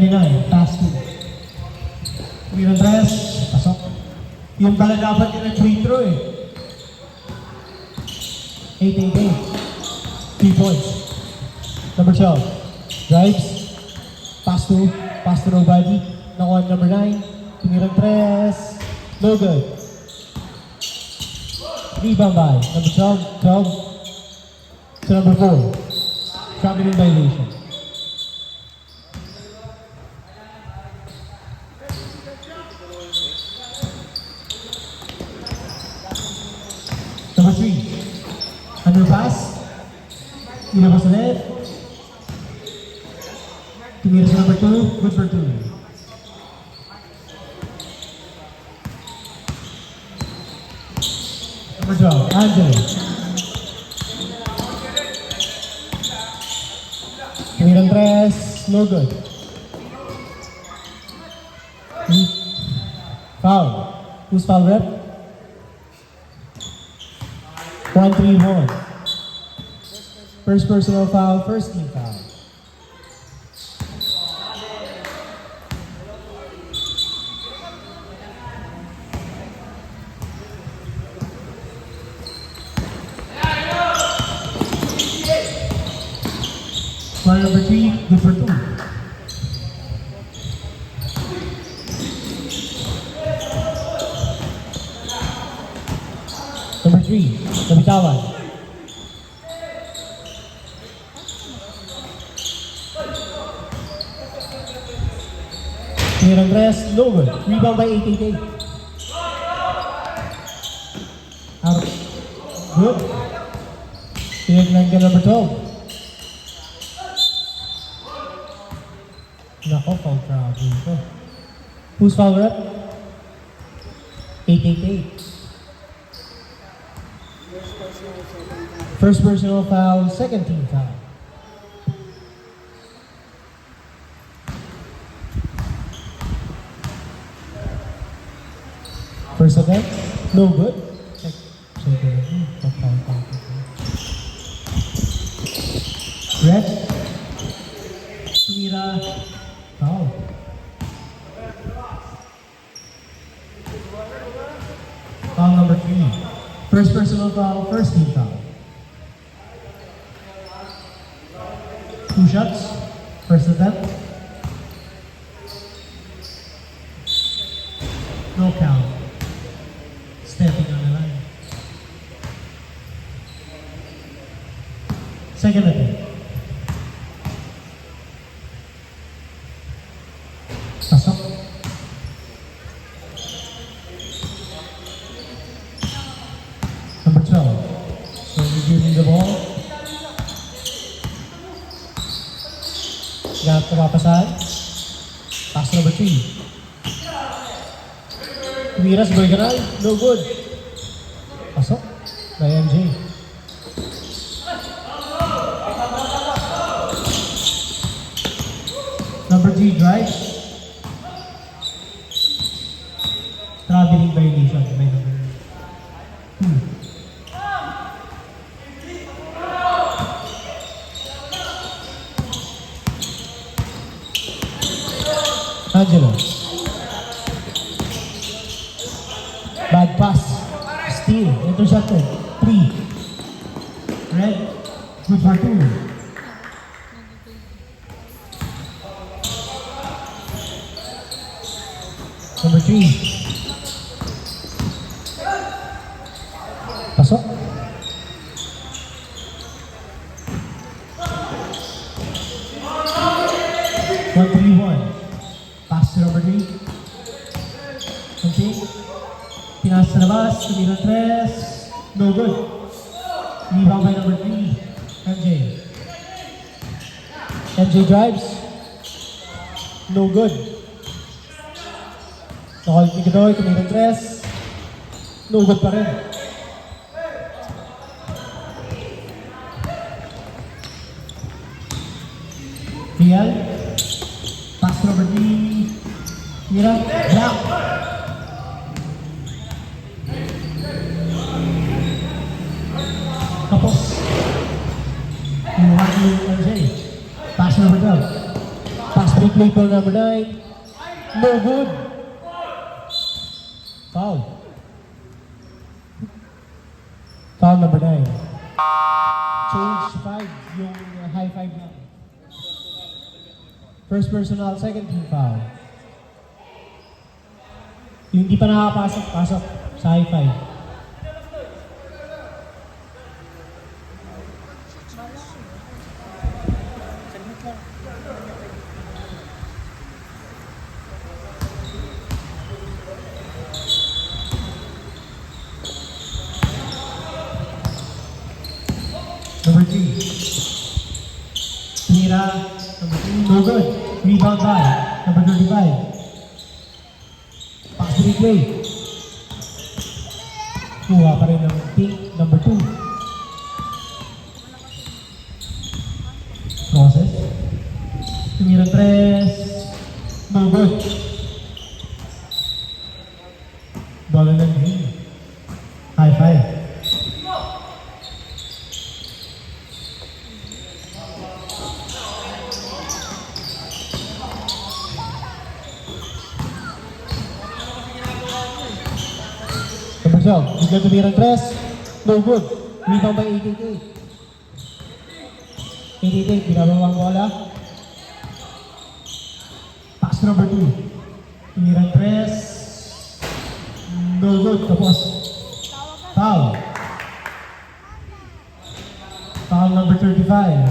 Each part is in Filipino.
39, pass 2. Tumirang 3, pasok. Yung pala dapat yun ang free throw eh. 8-8-8. 3 points. Number 12. Drives. Pass to nobody. Nakuha number 9. Tumirang 3. No good. Rebound by number 12 to number 4. Traveling violation. Number 3. Underpass. Ilabas ulit. Tumira sa number 2. Good for 2. Number 12. Angelo. Tumirang 3. No good. Foul. Who's foul rep? 1-3-1. First personal foul, first team foul. Player number 3, good for 2. Number 3, nabitawan. Tirang 3, no good. Rebound by 8-8-8. Out. Good. Tinagnan ka number 12. Nako, foul problem ko. Who's foul rep? 8-8-8. First personal foul, second team foul. First attempt, no good. Red. Tumira. Foul. Foul number 3. First personal foul, first team foul. 2 shots. First attempt. No count. Stepping on the line. Second attempt. Pasok. Number 12. So reviewing the ball. Got kumapasan. Pass number 3. Tumiras, Bergeral. No good. Pasok. By MJ. Number 3 drive. Traveling violation by number 2. Angelo. Bad pass. Steal. Intercepted. 3. Red. Good for 2. Number 3. Pasok. One, 3-1. Pass to number 3. Okay. Pinas sa labas. Tumira 3. No good. Rebound by number 3. MJ. MJ drives. No good. Nakulit ni Godoy. Tumira 3. No good pa rin. Real. Pass to number 3. Mira. Block. Kapos. Inuha ni MJ. Pass number 12. Pass break play ball number 9. No good. Foul. Foul number 9. Change 5 yung high five na. First personal, second team foul. Yung hindi pa nakapasok, pasok sa high five. Number 3. Tira. Number 3. No good. Rebound by. Number 35. Pass to replay. Kuha pa rin ng pink. Number 2. Process. Tumira 3. No good. Bola ng green. High five. Bigla tumirang 3. No good. Rebound by 888. 888, binabawang bola. Pass number 2. Tumirang 3. No good. Tapos, foul. Foul number 35.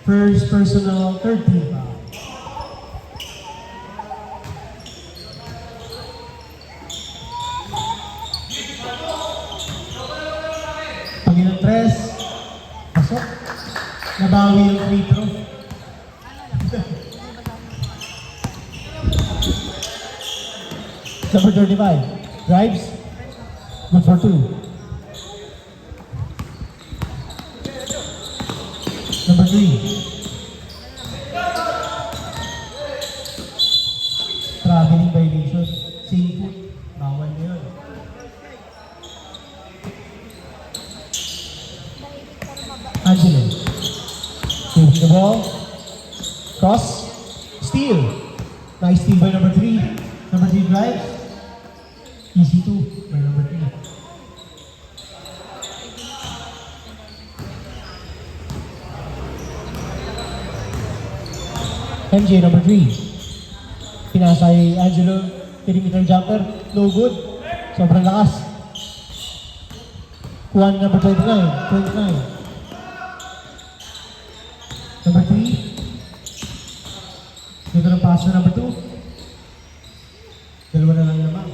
First personal, 13 foul. Panginoon 3, pasok. Nabawi yung free throw. Number 35, drives. Good for 2. Number 3. Traveling violation. Same foot. Bawal na yun. Angelo. Taking the ball. Cross. Steal. Nice steal by number 3. Number 3 drives. Easy 2 by number 3. MJ number 3. Pinasay Angelo. Perimeter jumper. No good. Sobrang lakas. Kuha number 29. 29. Number 3. Dito ng pass na number 2. Dalawa na lang naman.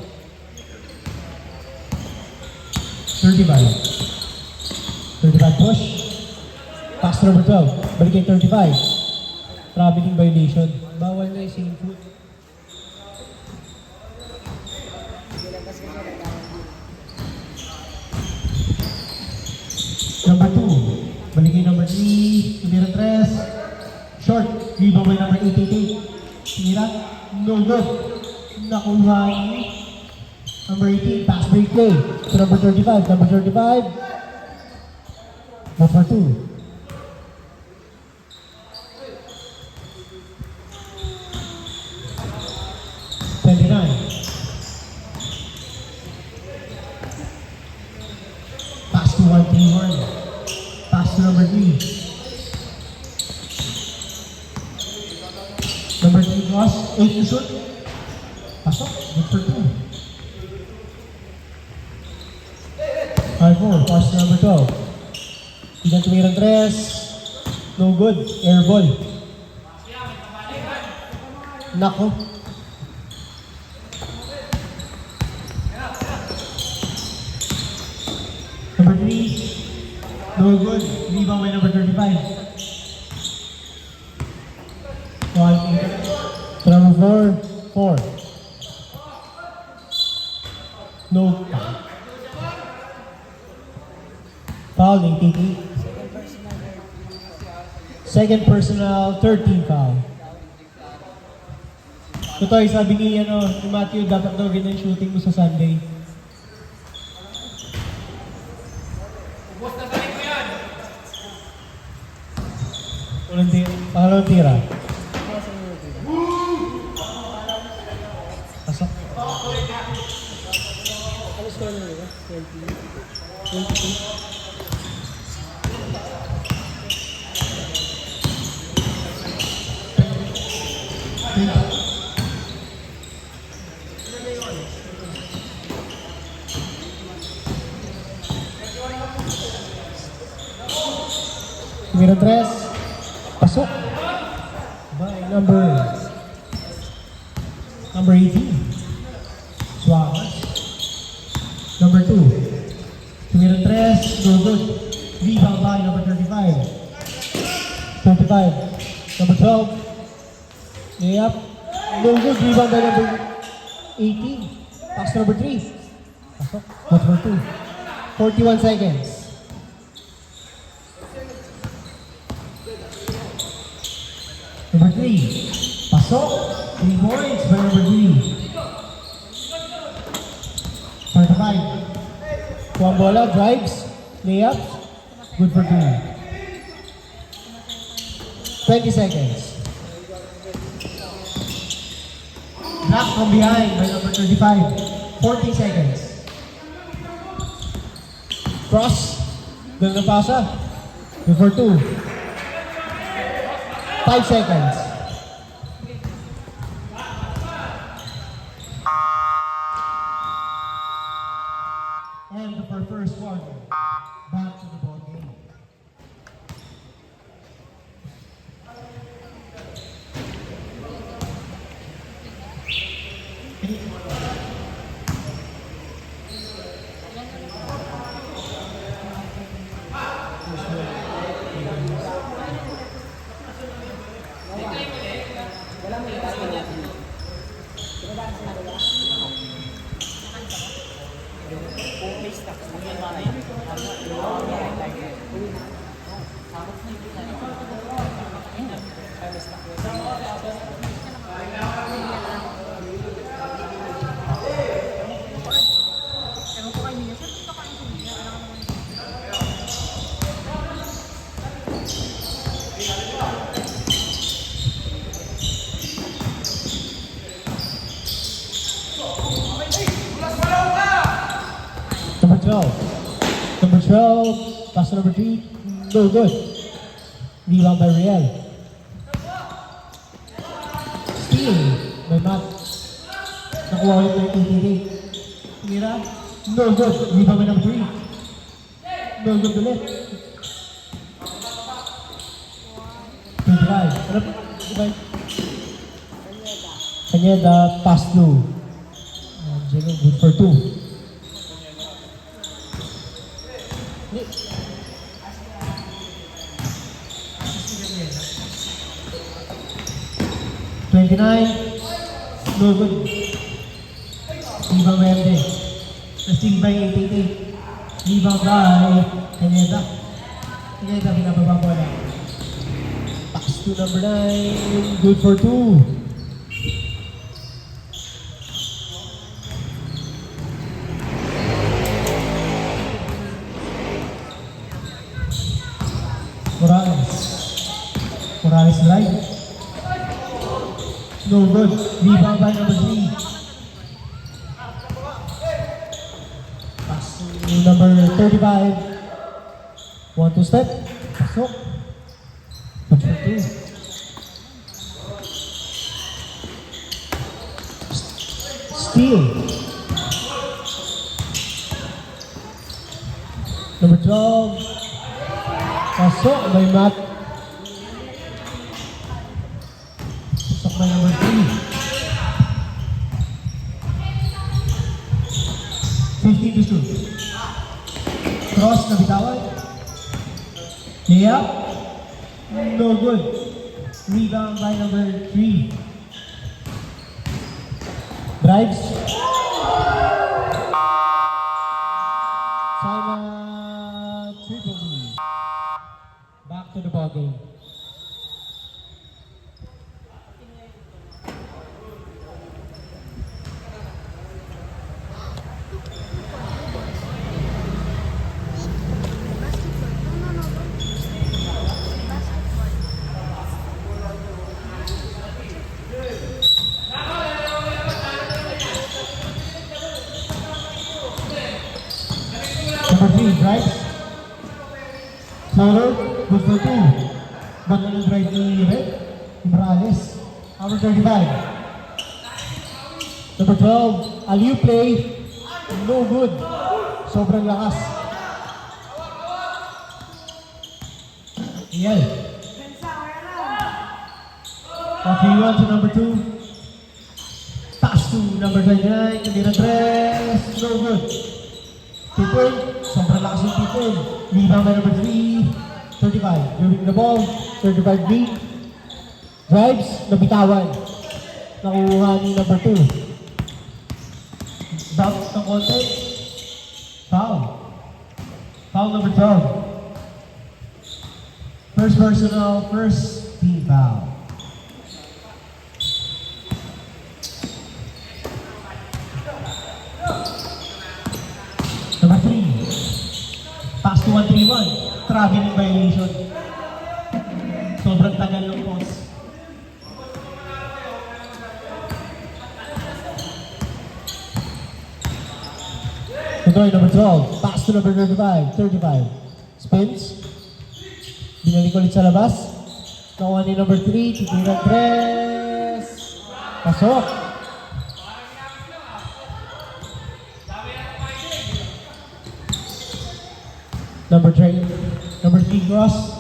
35. 35 push. Pass number 12. Balik kay 35. Traveling violation. Bawal na yung same foot. Number 2. Balik kay number 3. Tumira 3. Short. Rebound by number 888. Tumira. No good. Nakuha ni number 18. Pass break play. To number 35. Number 35. Number 2. Pass to 131. Pass to number 3. Number 3 cross. 8 to shoot. Pasok. Good for 2. 5-4. Pass to number 12. Tidak tumirang 3. No good. Air ball. Nako. Number 3. No good. Rebound by number 35. Number 4. No. Foul, 88. Second personal, 13 foul. Totoo, sabi ni Matthew, dapat daw ganyan shooting mo sa Sunday. Pangalawang tira. Numero 3, pasok. By number 18, Suarez. Number 2, numero 3, no good. Rebound by number 35. 35, number 12, layup. No good, rebound by number 18. Pass to number 3. Pasok, number 2. 41 seconds. Number 3, pasok. 3 points by number 3. 45. Kuha ang bola, drives, layups, good for 2. 20 seconds. Block from behind by number 35. 40 seconds. Cross, ganda na pasa, good for 2. 5 seconds. And for first quarter, back to the ball game. Number 12. Number 12, pass to number 3, no good. Rebound by Riel. Steal by Matt. Nakuha ulit ng 88. Tumira, no good. Rebound by number 3. No good ulit. 25. Ano po? Kanyeda, pass through. Angelo, good for 2. 29, no good. Rebound by MJ. Steal by 88. Rebound by Kanyeda. Kanyeda, binababa bola. Pass to number 9, good for 2. Morales drive. No good. Rebound by number 3. Pass to number 35. 1-2 step. Pasok. Good for 2. Steal. Number 12. Pasok by Matt. Pasok by number 3. 15 to shoot. Cross na bitawan. Layup. No good. Rebound by number 3. Drives. Simon Tripoli. Back to the ball game. Number 3, drives. Floater, good for 2. Bagal ng drive ni Red. Morales. Number 35. Number 12, alley-oop play. No good. Sobrang lakas. Iel. Okay, 1 to number 2. Pass to number 29. Kamira Andres. No good. People. Sobrang lakas yung people. Rebound by number 3. 35. Moving the ball. 35 beat. Drives. Nabitawan. Nakuha ni number 2. Bounce ng konti. Foul. Foul number 12. First personal, first team foul. Number 3. Pass to 1-3-1. Traveling violation. Sobrang tagal ng pause. Ito number 12. Pass to number 35. Spins. Binalik ulit sa labas. Nakuha ni number 3. Titira 3. Pasok. Number 3 cross.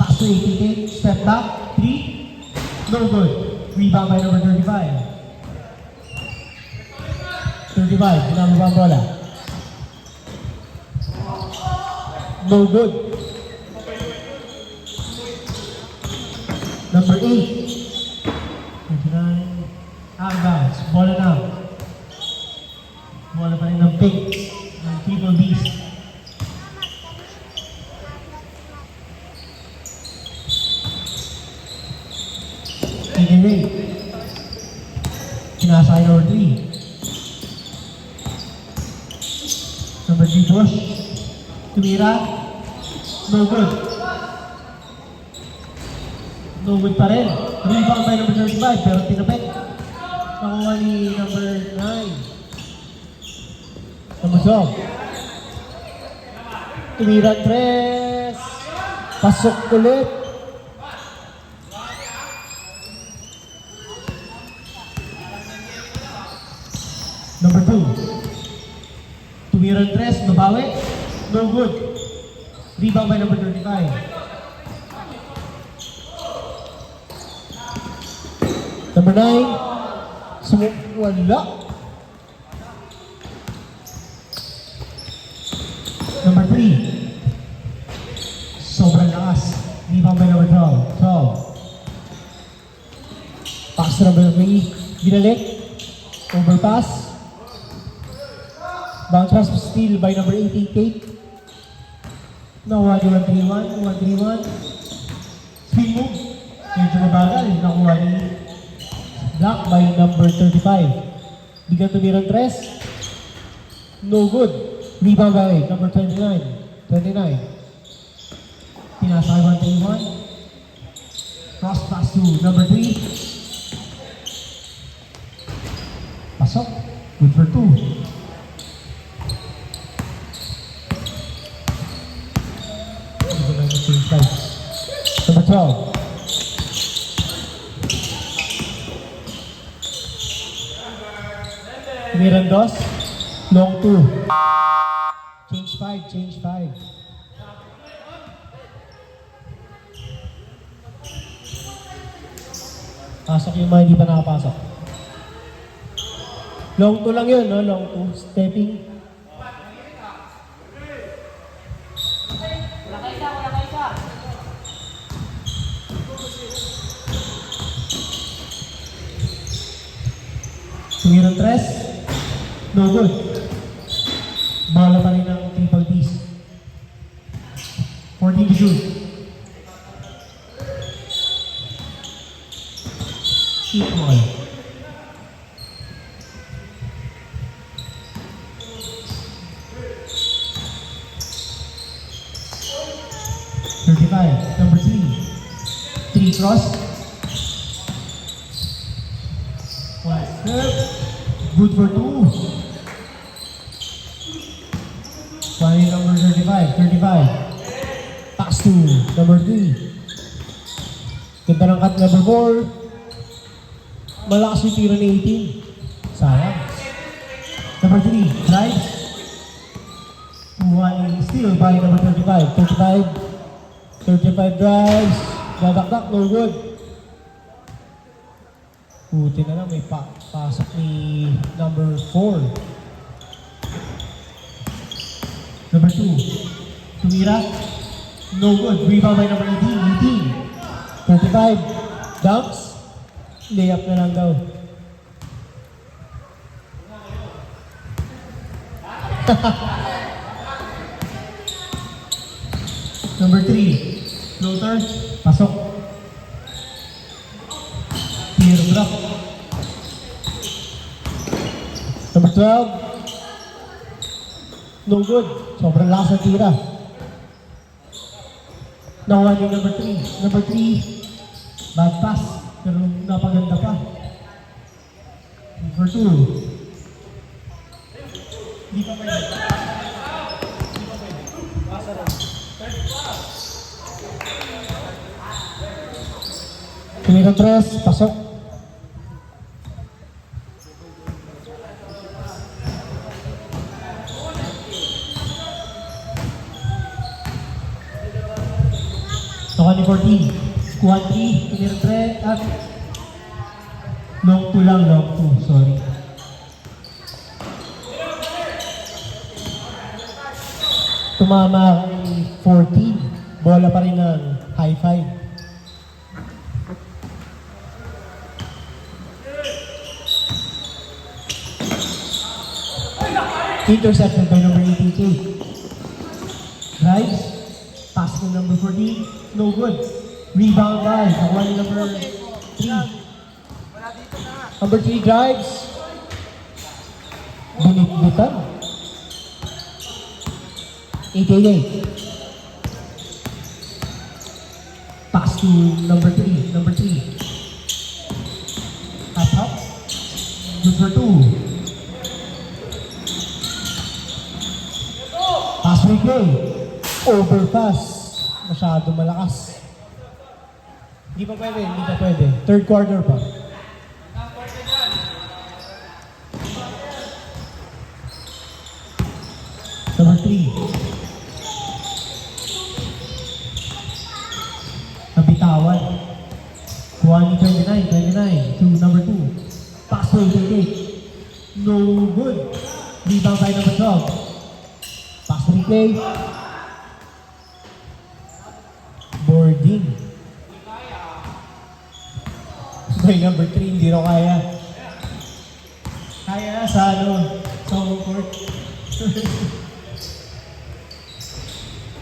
Pass to 88. Step back. 3. No good. Rebound by number 35. 35. Ginamit ang bola. No good. Number 8. 29. Out of bounds. Bola na. Bola pa rin ng pick. Ng Triple Beast. Ray. Kinasa kay number 3. Number 3 push. Tumira. No good. No good pa rin. Rebound by number 35 pero tinapit. Nakuha ni number 9. Number 12. Tumira 3. Pasok ulit. Number 2. Tumira 3. Mabawi. No good. Rebound by number 35. Number 9. Wala. Number 3. Sobrang lakas. Rebound by number 12. Pass to number 3. Binalik. Overpass. Bounce pass steal by number 88. Nakuha ni 1-3-1. Spin move. Medyo mabagal. Nakuha ni block by number 35. Bigyan tumirang 3. No good. Rebound by number 29. Pinasa kay 1-3-1. Cross pass to number 3. Pasok. Good for 2. Number 12. Mirandos. Long 2. Change 5. Pasok yung mga hindi pa nakapasok. Long 2 lang yun, no? Long 2. Stepping. Tumira 3. No good. Bola pa rin ng Triple Beast. 14 to shoot. Shoot ball. Number 3. 3 cross. One step. Good for 2. 35. Pass to number 3. Ganda ng cut number 4. Malakas yung tira ni 18. Sayang. Number 3, drives. 2-1 steal by number 35. 35 drives. Dadakdak, no good. Buti na lang, may pasok ni number 4. Number 2, tumira. No good. Rebound by number 18. 35. Dumps. Layup na lang daw. Number 3, floater. Pasok. Teardrop. Number 12. No good. Sobrang lakas ng tira. Nakuha yung number 3. Number 3, bad pass. Pero napaganda pa. Number 2. Hindi pa pwede. Basa lang. Tumirang 3, pasok. Nakuha ni 14. Kuha 3, tumirang 3, at long 2 lang, long 2, sorry. Tumama kay 14. Bola pa rin ng high five. Intercepted by number 18K. Drives. Pass to number 14. No good. Rebound by nakuha ni number 3. Number 3 drives. Binitbitan. 88. Pass to number 3. Number 3. Up. Good for 2. Pass replay. Overpass. Masyado malakas. Hindi pa pwede, hindi pa pwede. Third quarter pa. Number 3. Nabitawan. 29 to number 2. Pass to 88. No good. Rebound by number 12. Pass replay. Boarding. By number 3, hindi raw kaya. Kaya sa sa home court.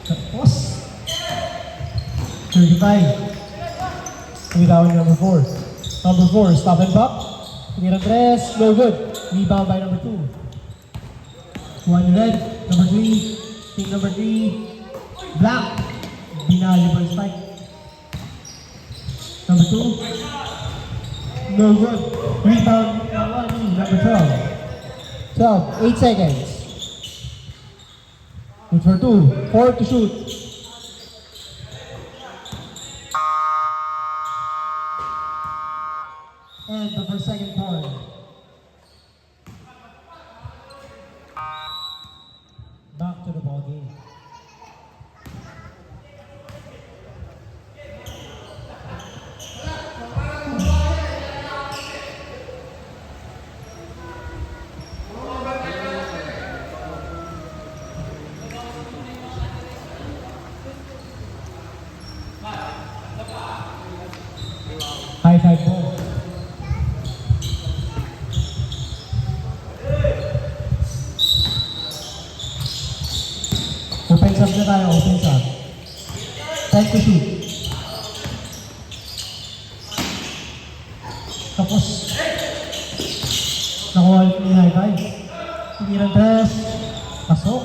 Tapos. 35. Tumitawan number 4. Number 4, stop and pop. Tumirang 3, no good. Rebound by number 2. 1 red. Number 3, team number 3, black. Binalibang spike. Number 2, no good. Rebound, number 12. 8 seconds. Good for 2, 4 to shoot. And the first second quarter. Back to the ball game. High five ball. Open sub na tayo, open sub. Time to shoot. Tapos, nakuha ni high five. Tumirang 3, pasok.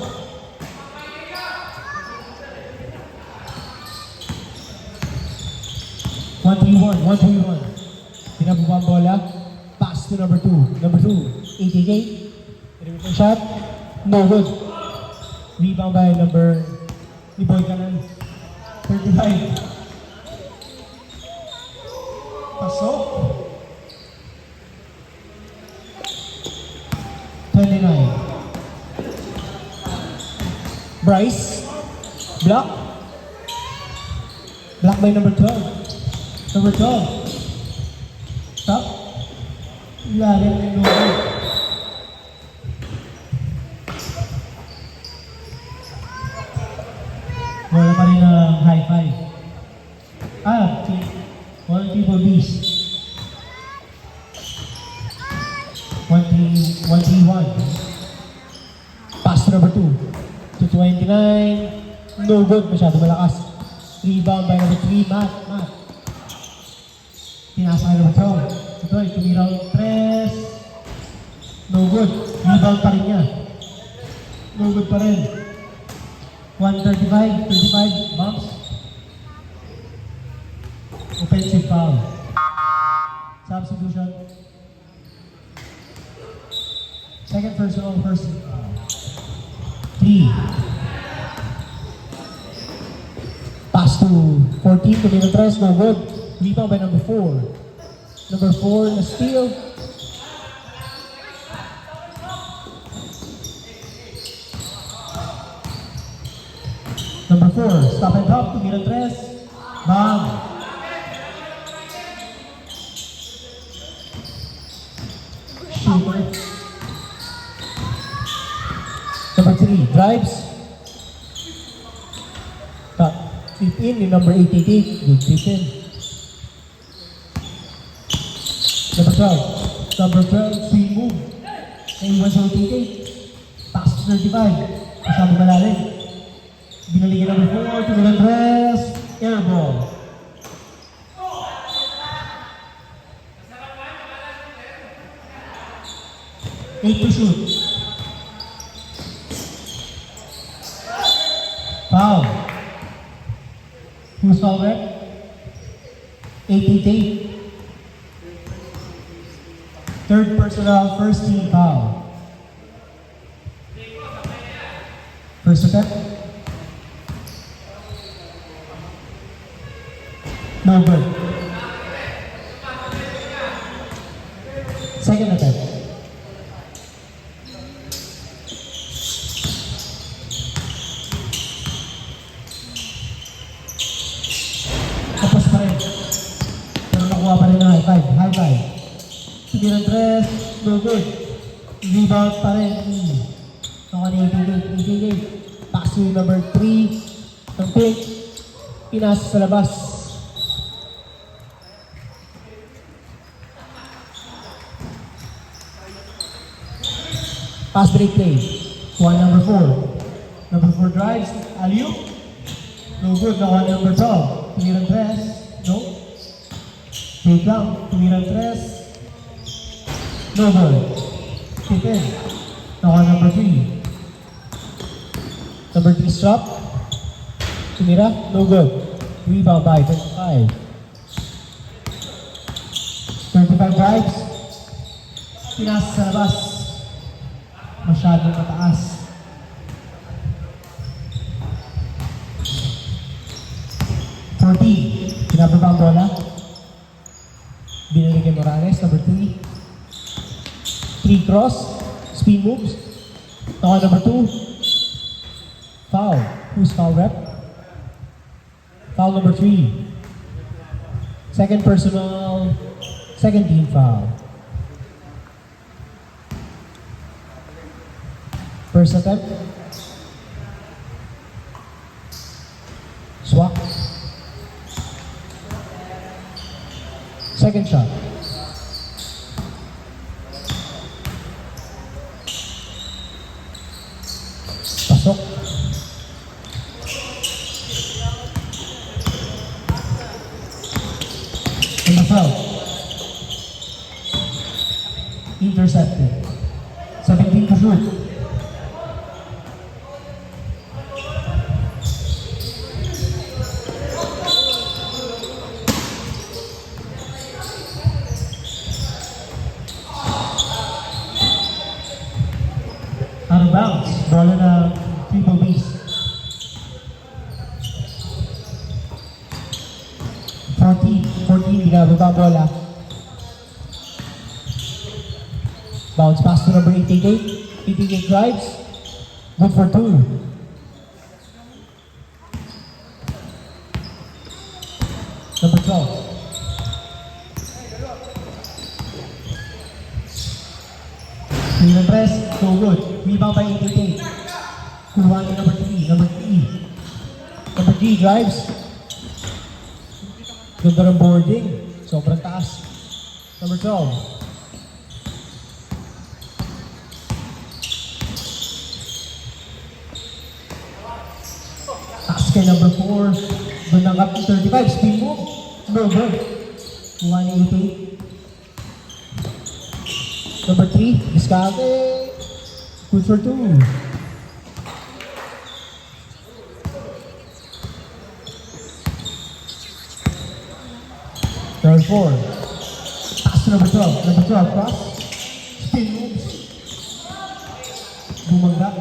One, three, one. Pinababa ang bola. Pass to number 2. Number 2, 88. Return shot. No good. Rebound by number ni Boy Canan. 35. Pasok. 29. Bryce. Block. Block by number 12. Number 12. Stop. Ilalim ng lugar. Wala pa rin ang high five. One people beast. 1-3-1. Pass to number 2. To 29. No good. Masyado malakas. Rebound by number 3. Matt. Pinasa kay number 12. Ito ay tumiraw yung 3. No good. Rebound pa rin niya. No good pa rin. 135. Bumps. Offensive foul. Substitution. Second personal, first foul. 3. Pass to 14 to Minotras, no good. Rebound by number 4. Number 4 na steal. Number 4, stop and drop to Minotras. Bang. Shooter. Number 3, drives. Tip in yung number 88. Good tip in. Number 12, swing move. Naiwan sa 88. Pass to 35. Masyado malalim. Binaligyan number 4 to Milandres. Air ball. Eight to shoot. Foul. Who's foul rep? 88. Third personal, first team foul. First attempt. No good. Second attempt. Tapos pa rin. Pero nakuha pa rin ng high five. High five. Sige ng 3. No good. Rebound pa rin. Nakuha ni 88. Pass to number 3. Ang pick. Pinasa sa labas. Pass break play. One number 4. Number 4 drives. Alley-oop. No good. Nakuha ni number 12. Tumirang 3. No. Take down. Tumirang 3. No good. Tip in. Nakuha number 3. Number 3 stop. Tumira. No good. Rebound by 25. 35 drives. Pinasa sa labas. Masyadong mataas. Pinababa ang bola. Binalik kay Morales, number 3. 3 cross. Spin moves. Nakuha number 2. Foul. Who's foul rep? Foul number 3. Second personal. Second team foul. First attempt. Swap. Second shot. Pasok. And the foul. Intercepted. 17 to shoot. Out of bounds. Bola na triple base. binababa ang bola. Bounce pass to number 88. 88 drives. Good for 2. Number 12. Clean and press, no good. Rebound by 88. Kuha ni number 3. Number 3. Number 3 drives. Ganda ng boarding. Sobrang taas. Number 12. Taas kay number 4. Bandang up to 35. Spin move. No good. Kuha ni 88. Number 3. Discarte. Good for 2. Number 4. Pass to number 12. Number 12, cross. Spin moves. Bumangga.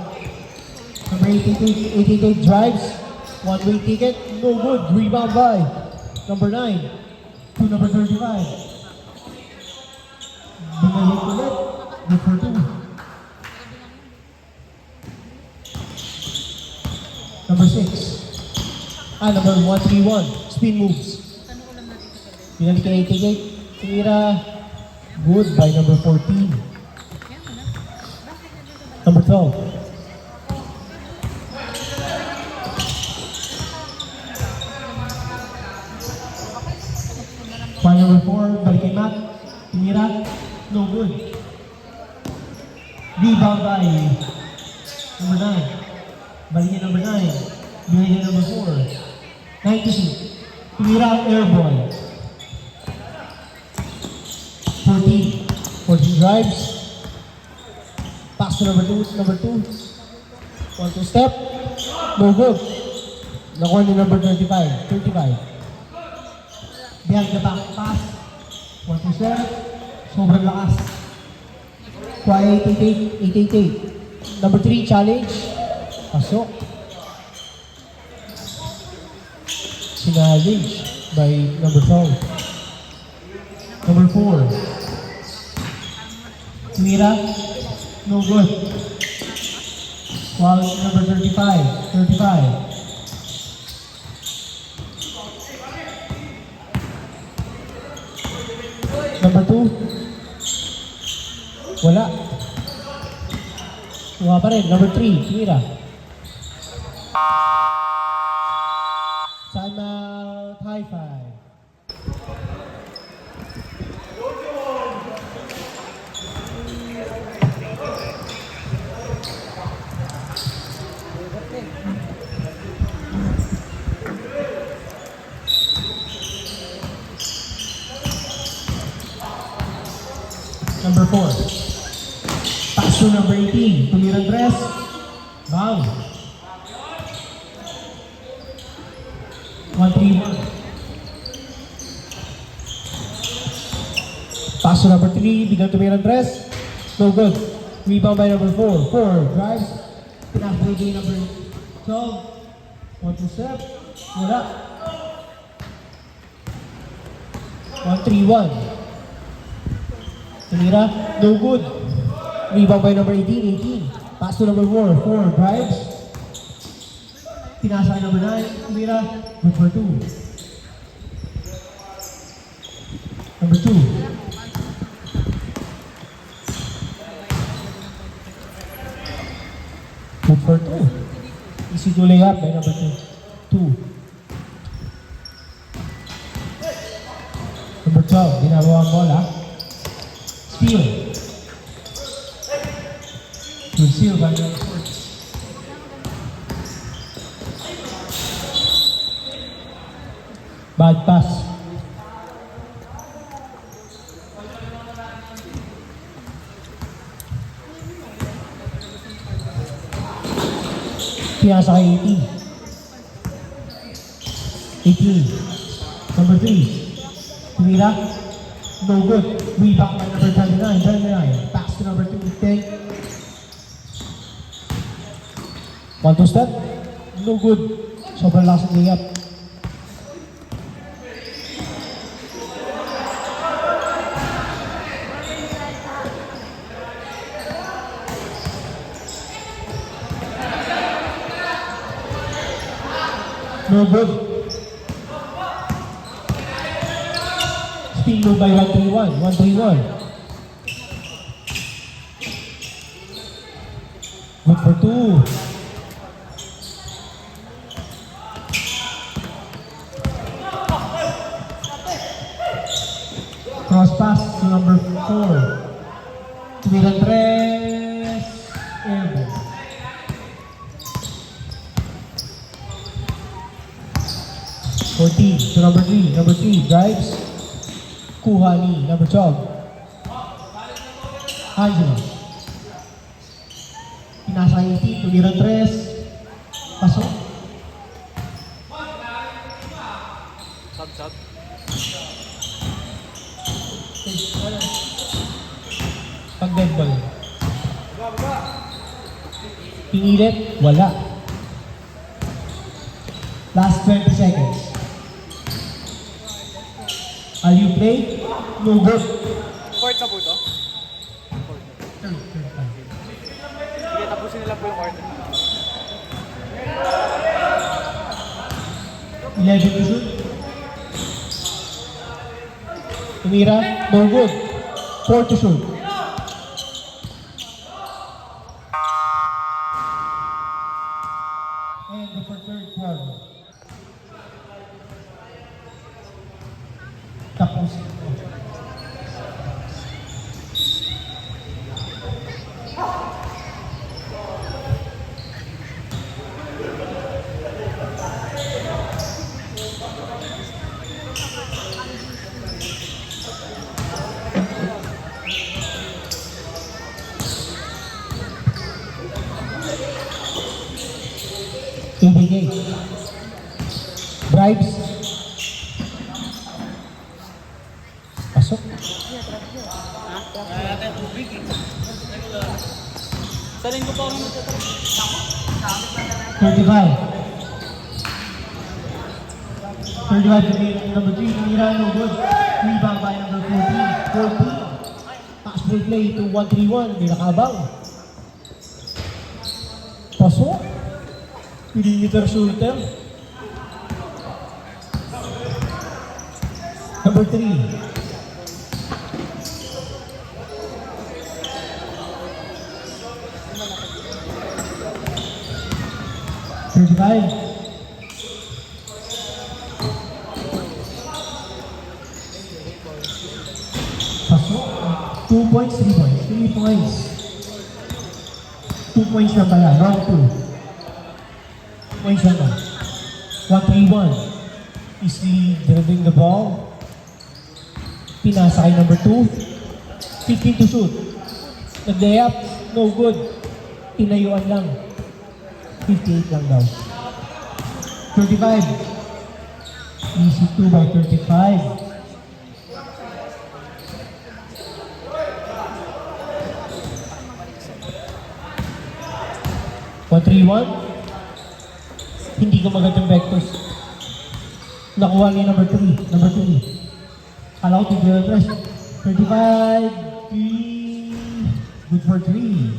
Number 88 drives. One-way ticket. No good. Rebound by number 9 to number 35. Bumalik ulit. Good for 2. Number 6. Number 131. Spin moves. Pinalik kay 88. Tumira. Good by number 14. Number 12. By number 4. Balik kay Matt. Tumira. No good. Rebound by number 9. Balik kay number 9. Balik kay number 4. 92. Tumira ang air ball. 14 drives. Pass to number 2. Number 2. 1-2 step. No good. Nakuha ni number 35. 35. Behind the back pass. 1-2 step. Sobrang lakas. Kuha 888. Number 3 challenge. Pasok. Challenge by number 12. Number 4. Tumira, no good. While number 35. Number 2. Wala. Kuha pa rin. Number 3, Tumira. Timeout, high five. Number 4. Pass to number 18. Tumira dress. Bang. 1-3-1. Pass to number 3. Biglang tumira dress. No good. Rebound by number 4. 4 drives. Pinakbay kay number 12. 1-2 step. Wala. 1-3-1. Tumira, no good. Rebound by number 18. Pass to number 4. 4 drives. Pinasa kay number 9. Tumira, good for 2. Number 2. Good for 2. Easy to lay up by number 2. Number 12, ginagawa ang bola. Steal. Good steal by number 4. Bad pass. Pinasa kay 18. Number 3. Tumira. No good. Rebound by number 39. Pass to number 2. Take. 1-2 step. No good. Sobrang lakas ng layup. No good. Spin move by 131. 131. Good for 2. Cross pass to number 4. Tumiran 3. Airborne. To number 3. Number 3 drives. Kuha ni number 12. Angelo. Pinasa 18. Tumiran 3. Pasok. Sub. Pag dead ball. Pinilit, wala. Last 20 seconds. Are you play? No good. Court na po ito? Third time. Sige, tapusin nila po yung court. 11 to shoot. Tumira, no good. 4 to shoot. And the for third quarter. Tapos. Ibigay. Bribes. Pasok. Salin ko pa ako naman 35. 35 to number 3. Tumira, no good. Rebound by number 14. 14. Pass play to 131. May nakabang. Pasok. Perimeter shooter. Number 3. Thirty-five. Pasok. 2 points, 3 points. 3 points. 2 points na pala. Round 2. Points na ba? 131. Easily driving the ball. Pinasa kay number 2. 15 to shoot. Nag-layup. No good. Tinayuan lang. 58 lang daw. 35. Easy 2 by 35. Hindi ko magandang vectors. Nakuha ni number 3. Number 3. Kala ko tigil ang press. 35. 3. Good for 3.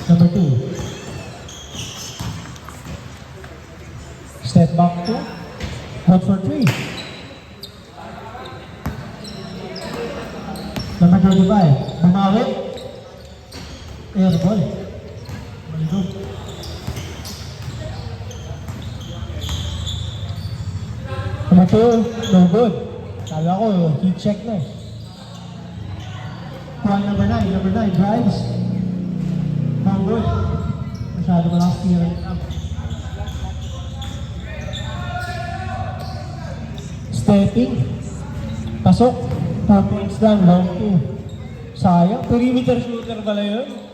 Number 2. Step back 2. Good for 3. Number 35. Bumawi. Air ball. Maligo. Number 2. No good. Kala ko, heat check na eh. Number 9. Number 9. Drives. No good. Masyado malakas steering up. Stepping. Pasok. 4 points lang, long 2. Sayang, perimeter shooter pala yun.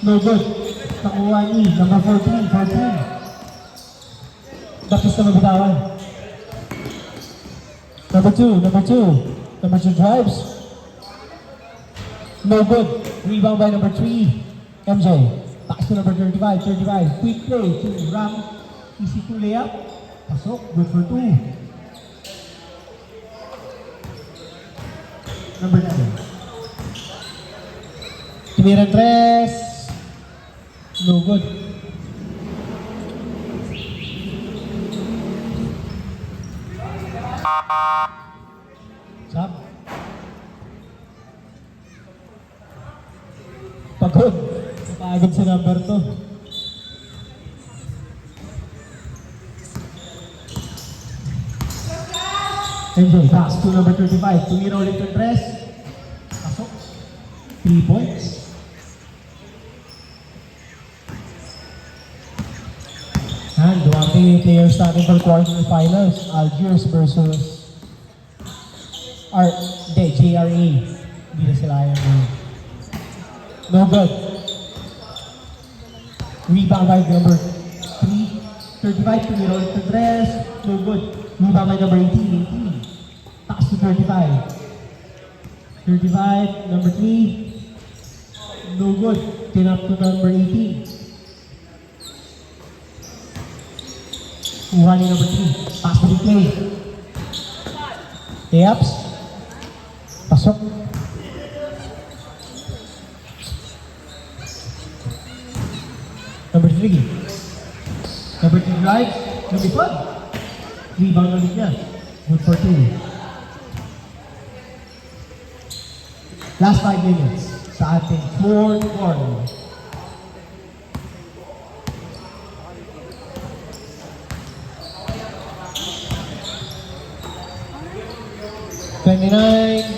No good. Nakuha ni number 14. Tapos na mabitawan. Number 2. Number 2 drives. No good. Rebound by number 3. MJ. Pass to number 35. Quick play to Ram. Easy to layup. Pasok. Good for 2. number 9. Tumira tres. No good. Sab. Pagod. Napagod sa number 2. Enjoy. Pass to number 35. Tumira ulit yung dress. Pasok. 3 points. And dumating yung players natin for quarterfinals. Algiers versus JRA. Hindi na sila ayaw mo. No good. Rebound by number 3. 35. Tumira ulit yung dress. No good. Rebound by number 18. Taas to 35. 35, number 3. No good. Pin up to number 18. Kuha ni number 3. Pass to the play. Layups. Pasok. Number 3. Number 3 drive. Lumipad. Rebound ulit niya. Good for 2. Last 5 minutes sa ating 4th quarter.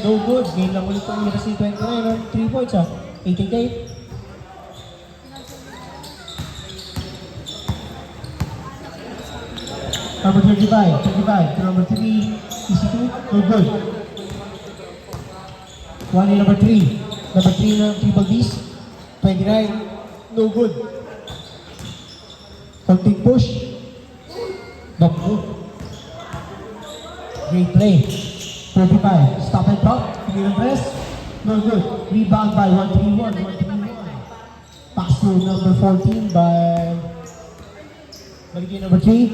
No good. Game lang ulit ang Mira si 29 on 3 points 88. Number 35 to number 3, EC2, no good. One in number 3. Number 3 ng Triple D's, 29, no good. Konting push. Back move. Great play. 35. Stop and drop. Clear and press. No good. Rebound by 131. Pass to number 14 by Baligay number 3.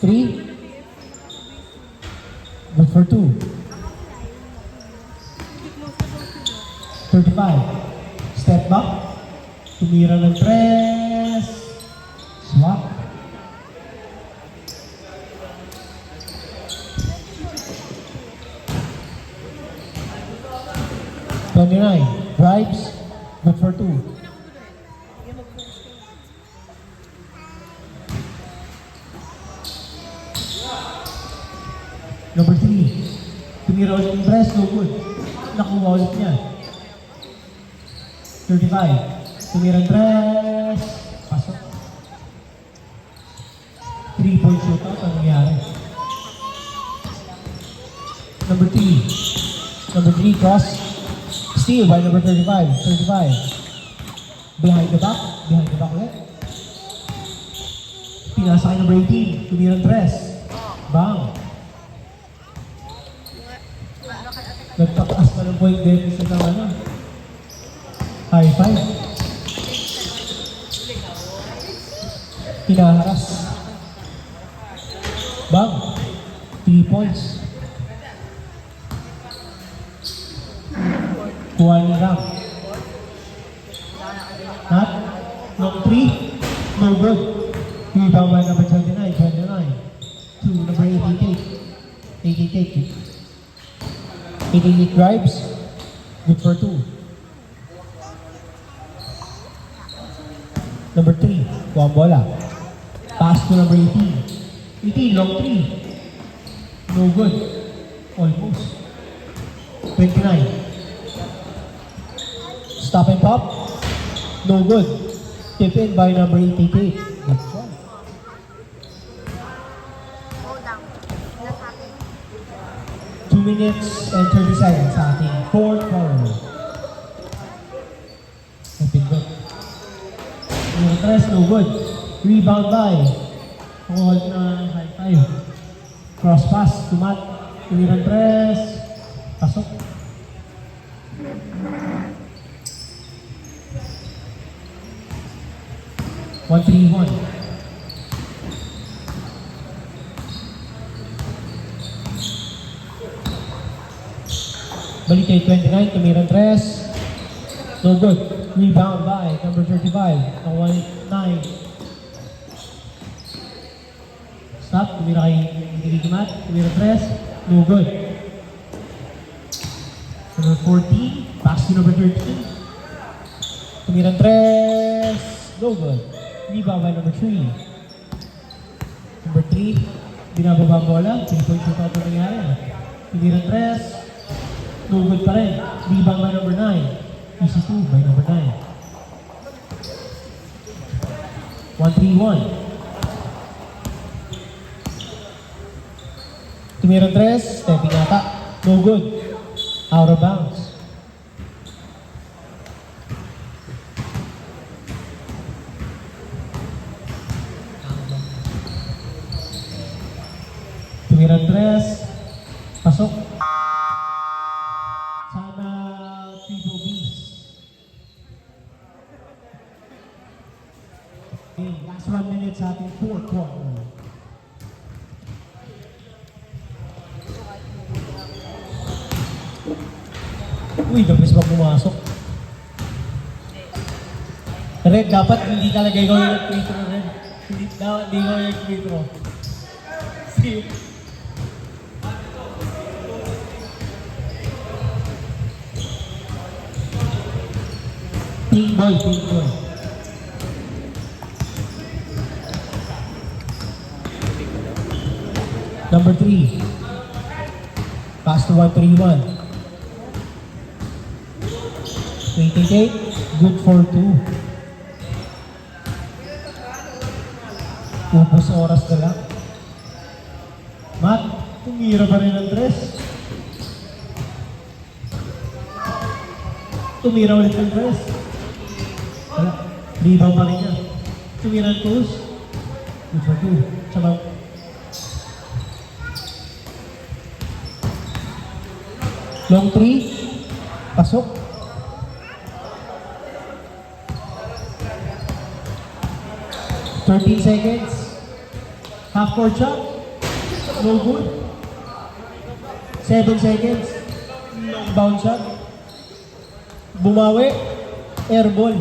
3. Good for 2. 35. Step back. Tumira ng press. Swap. Drives. Good for 2. Number 3. Tumira ulit yung press. No good. Nakuha ulit niya. 35. Tumira ang press. Pasok. 3-point shootout. Ano nangyari? Number 3. Number 3 cross. Steal by number 35. 35. Behind the back. Behind the back ulit. Pinasa kay number 18. Tumira ang press. Bang. Nagpataas pa ng point deficit ng ano. High five. Pinaharas. Bang. 3 points. Kuha ni Ram. Not. Long 3. No good. Rebound by number 29. to number 88. 88 drives. Good for 2. Number 3, kuha ang bola. Pass to number 18. 18, long 3. No good. Almost. 29. Stop and pop. No good. Tip in by number 88. Good shot. Hold down. 2 minutes and 30 seconds sa ating 4th quarter. Napindot. Yung press, no good. Rebound by. Hold na high five. Cross pass to Matt. Tumiran press. Pasok. One, 3-1. Balik kay 29, tumirang 3. No good. Rebound by number 35, ang 19. Stop, tumira kay Mat, tumira 3. No good. Number 14, pass to number 13. Tumirang 3. No good. Rebound by number 3. Number 3, binababa ang bola. 3-point shootout na nangyari. Tumirang 3. No good pa rin. Rebound by number 9. Easy 2 by number 9. 1-3-1. Tumirang 3. Stepping ata. No good. Out of bounds. Tumirang 3. Pasok. Sana triple Bs. Okay, last 1 minute sa ating fourth quarter. Uy, dabis ba pumasok? Red, dapat hindi talaga ikaw yung nag-free throw, Red. Hindi ikaw yung nag-free throw. See? Team boy, team boy. Number 3. Pass to 1-3-1. 28, good for 2. Upos oras na lang. Matt, tumira pa rin ang 3. Tumira ulit ang 3. Wala, rebound pa rin niya. Tumira ang 2. Good for 2. Tsaka, long 3. Pasok. 13 seconds. Half court shot. No good. 7 seconds. Long bounce shot. Bumawi. Air ball.